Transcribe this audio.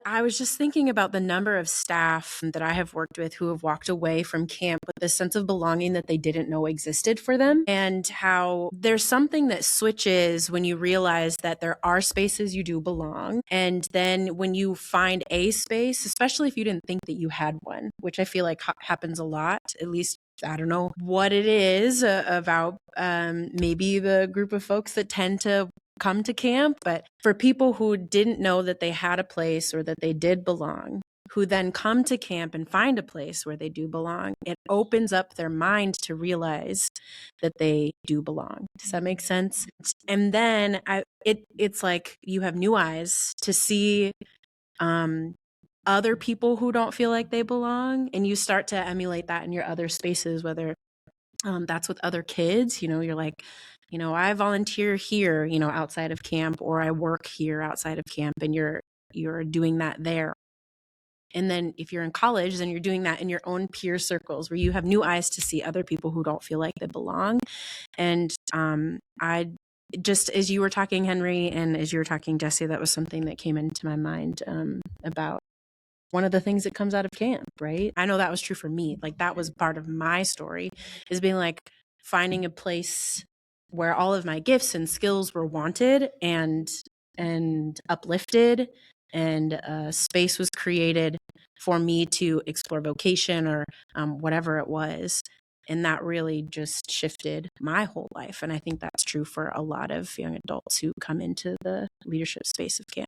I was just thinking about the number of staff that I have worked with who have walked away from camp with this sense of belonging that they didn't know existed for them, and how there's something that switches when you realize that there are spaces you do belong. And then when you find a space, especially if you didn't think that you had one, which I feel like happens a lot, at least I don't know what it is about maybe the group of folks that tend to come to camp, but for people who didn't know that they had a place or that they did belong, who then come to camp and find a place where they do belong, it opens up their mind to realize that they do belong. Does that make sense? And then it's like you have new eyes to see other people who don't feel like they belong, and you start to emulate that in your other spaces, whether that's with other kids. You're like, I volunteer here, outside of camp, or I work here outside of camp, and you're doing that there. And then if you're in college, then you're doing that in your own peer circles where you have new eyes to see other people who don't feel like they belong. And I just, as you were talking, Henry, and as you were talking, Jesse, that was something that came into my mind about one of the things that comes out of camp, right? I know that was true for me. Like, that was part of my story, is being like finding a place where all of my gifts and skills were wanted and uplifted, and a space was created for me to explore vocation or whatever it was. And that really just shifted my whole life. And I think that's true for a lot of young adults who come into the leadership space of camp.